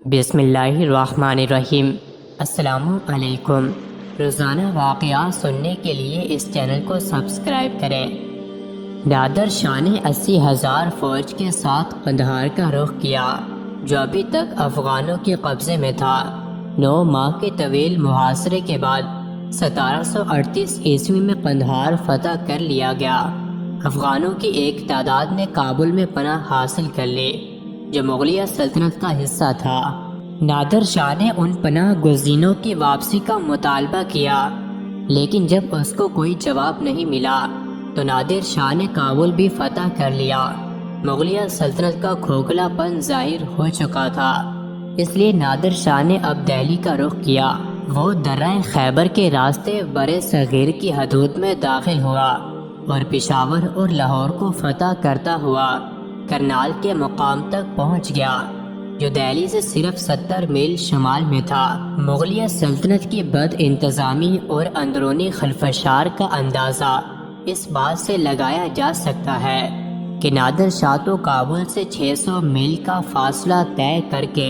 بسم اللہ الرحمن الرحیم۔ السلام علیکم۔ روزانہ واقعات سننے کے لیے اس چینل کو سبسکرائب کریں۔ نادر شاہ نے 80,000 فوج کے ساتھ قندھار کا رخ کیا جو ابھی تک افغانوں کے قبضے میں تھا۔ 9 ماہ کے طویل محاصرے کے بعد 1738 عیسوی میں قندھار فتح کر لیا گیا۔ افغانوں کی ایک تعداد نے کابل میں پناہ حاصل کر لی جو مغلیہ سلطنت کا حصہ تھا۔ نادر شاہ نے ان پناہ گزینوں کی واپسی کا مطالبہ کیا، لیکن جب اس کو کوئی جواب نہیں ملا تو نادر شاہ نے کابل بھی فتح کر لیا۔ مغلیہ سلطنت کا کھوکھلا پن ظاہر ہو چکا تھا، اس لیے نادر شاہ نے اب دہلی کا رخ کیا۔ وہ درہ خیبر کے راستے برِ صغیر کی حدود میں داخل ہوا اور پشاور اور لاہور کو فتح کرتا ہوا کرنال کے مقام تک پہنچ گیا جو دہلی سے صرف 70 میل شمال میں تھا۔ مغلیہ سلطنت کی بد انتظامی اور اندرونی خلفشار کا اندازہ اس بات سے لگایا جا سکتا ہے کہ نادر شاہ تو کابل سے 600 میل کا فاصلہ طے کر کے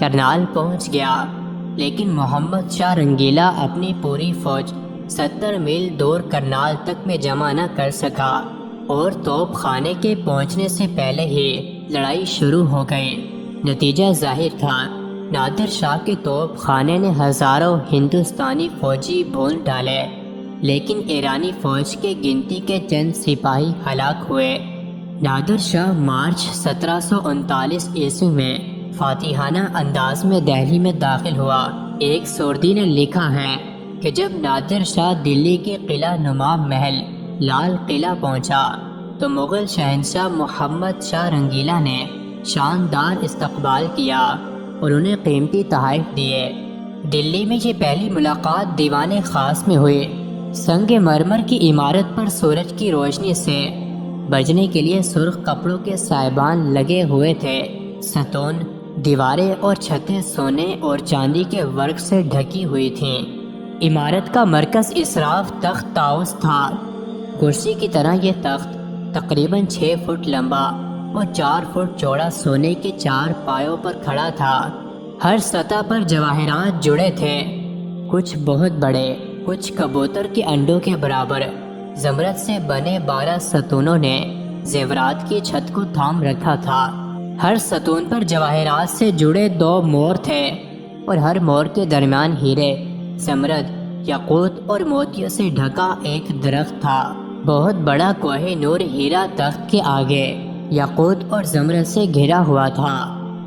کرنال پہنچ گیا، لیکن محمد شاہ رنگیلا اپنی پوری فوج 70 میل دور کرنال تک میں جمع نہ کر سکا اور توپ خانے کے پہنچنے سے پہلے ہی لڑائی شروع ہو گئی۔ نتیجہ ظاہر تھا، نادر شاہ کے توپ خانے نے ہزاروں ہندوستانی فوجی بھون ڈالے، لیکن ایرانی فوج کے گنتی کے چند سپاہی ہلاک ہوئے۔ نادر شاہ مارچ 1739 عیسوی میں فاتحانہ انداز میں دہلی میں داخل ہوا۔ ایک سوردی نے لکھا ہے کہ جب نادر شاہ دلی کے قلعہ نما محل لال قلعہ پہنچا تو مغل شہنشاہ محمد شاہ رنگیلا نے شاندار استقبال کیا اور انہیں قیمتی تحائف دیے۔ دلی میں یہ پہلی ملاقات دیوان خاص میں ہوئی۔ سنگ مرمر کی عمارت پر سورج کی روشنی سے بچنے کے لیے سرخ کپڑوں کے سائبان لگے ہوئے تھے۔ ستون، دیواریں اور چھتیں سونے اور چاندی کے ورق سے ڈھکی ہوئی تھیں۔ عمارت کا مرکز اسراف تخت طاؤس تھا۔ کرسی کی طرح یہ تخت تقریباً 6 فٹ لمبا اور 4 فٹ چوڑا سونے کے 4 پایوں پر کھڑا تھا۔ ہر سطح پر جواہرات جڑے تھے، کچھ بہت بڑے، کچھ کبوتر کے انڈوں کے برابر۔ زمرد سے بنے 12 ستونوں نے زیورات کی چھت کو تھام رکھا تھا۔ ہر ستون پر جواہرات سے جڑے 2 مور تھے اور ہر مور کے درمیان ہیرے، زمرد، یاقوت اور موتیوں سے ڈھکا ایک درخت تھا۔ بہت بڑا کوہ نور ہیرا تخت کے آگے یاقوت اور زمرد سے گھرا ہوا تھا۔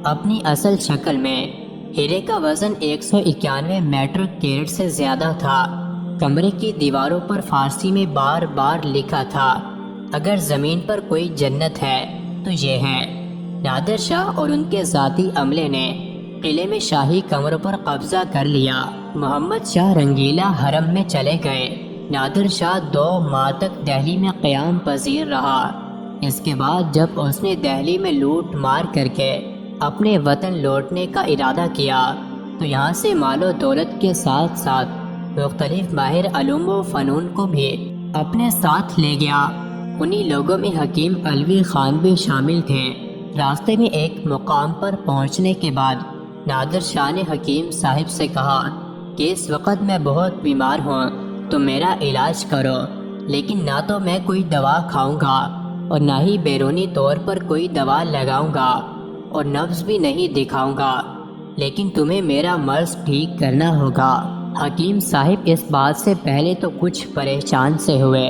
اپنی اصل شکل میں ہیرے کا وزن 191 میٹرک کیرٹ سے زیادہ تھا۔ کمرے کی دیواروں پر فارسی میں بار بار لکھا تھا، اگر زمین پر کوئی جنت ہے تو یہ ہے۔ نادر شاہ اور ان کے ذاتی عملے نے قلعے میں شاہی کمروں پر قبضہ کر لیا۔ محمد شاہ رنگیلا حرم میں چلے گئے۔ نادر شاہ 2 ماہ تک دہلی میں قیام پذیر رہا۔ اس کے بعد جب اس نے دہلی میں لوٹ مار کر کے اپنے وطن لوٹنے کا ارادہ کیا تو یہاں سے مال و دولت کے ساتھ ساتھ مختلف ماہر علوم و فنون کو بھی اپنے ساتھ لے گیا۔ انہی لوگوں میں حکیم علوی خان بھی شامل تھے۔ راستے میں ایک مقام پر پہنچنے کے بعد نادر شاہ نے حکیم صاحب سے کہا کہ اس وقت میں بہت بیمار ہوں تو میرا علاج کرو، لیکن نہ تو میں کوئی دوا کھاؤں گا اور نہ ہی بیرونی طور پر کوئی دوا لگاؤں گا اور نبض بھی نہیں دکھاؤں گا، لیکن تمہیں میرا مرض ٹھیک کرنا ہوگا۔ حکیم صاحب اس بات سے پہلے تو کچھ پریشان سے ہوئے،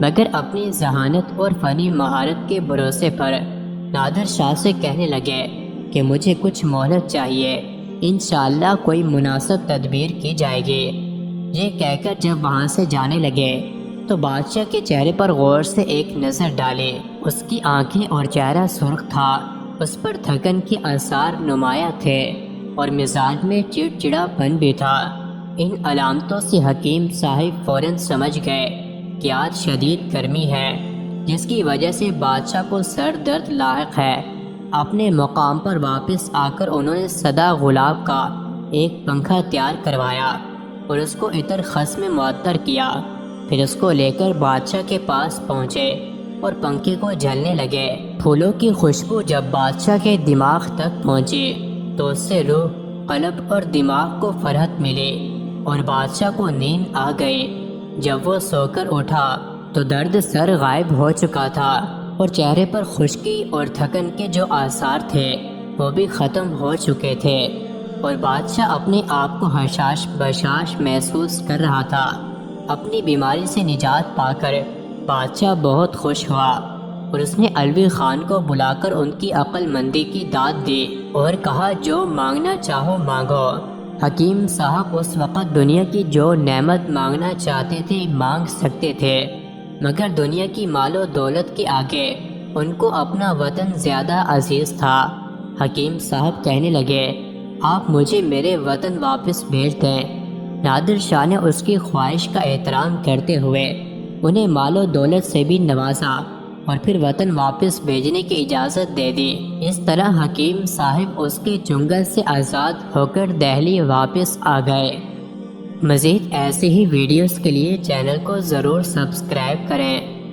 مگر اپنی ذہانت اور فنی مہارت کے بھروسے پر نادر شاہ سے کہنے لگے کہ مجھے کچھ مہلت چاہیے، انشاءاللہ کوئی مناسب تدبیر کی جائے گی۔ یہ کہہ کر جب وہاں سے جانے لگے تو بادشاہ کے چہرے پر غور سے ایک نظر ڈالے۔ اس کی آنکھیں اور چہرہ سرخ تھا، اس پر تھکن کے آثار نمایاں تھے اور مزاج میں چڑچڑا پن بھی تھا۔ ان علامتوں سے حکیم صاحب فوراً سمجھ گئے کہ آج شدید گرمی ہے، جس کی وجہ سے بادشاہ کو سر درد لاحق ہے۔ اپنے مقام پر واپس آ کر انہوں نے سدا گلاب کا ایک پنکھا تیار کروایا اور اس کو عطر خس میں معطر کیا۔ پھر اس کو لے کر بادشاہ کے پاس پہنچے اور پنکھے کو جھلنے لگے۔ پھولوں کی خوشبو جب بادشاہ کے دماغ تک پہنچی تو اس سے روح، قلب اور دماغ کو فرحت ملی اور بادشاہ کو نیند آ گئی۔ جب وہ سو کر اٹھا تو درد سر غائب ہو چکا تھا اور چہرے پر خشکی اور تھکن کے جو آثار تھے وہ بھی ختم ہو چکے تھے، اور بادشاہ اپنے آپ کو حشاش بشاش محسوس کر رہا تھا۔ اپنی بیماری سے نجات پا کر بادشاہ بہت خوش ہوا اور اس نے علوی خان کو بلا کر ان کی عقل مندی کی داد دی اور کہا جو مانگنا چاہو مانگو۔ حکیم صاحب اس وقت دنیا کی جو نعمت مانگنا چاہتے تھے مانگ سکتے تھے، مگر دنیا کی مال و دولت کے آگے ان کو اپنا وطن زیادہ عزیز تھا۔ حکیم صاحب کہنے لگے آپ مجھے میرے وطن واپس بھیج دیں۔ نادر شاہ نے اس کی خواہش کا احترام کرتے ہوئے انہیں مال و دولت سے بھی نوازا اور پھر وطن واپس بھیجنے کی اجازت دے دی۔ اس طرح حکیم صاحب اس کے چنگل سے آزاد ہو کر دہلی واپس آ گئے۔ مزید ایسے ہی ویڈیوز کے لیے چینل کو ضرور سبسکرائب کریں۔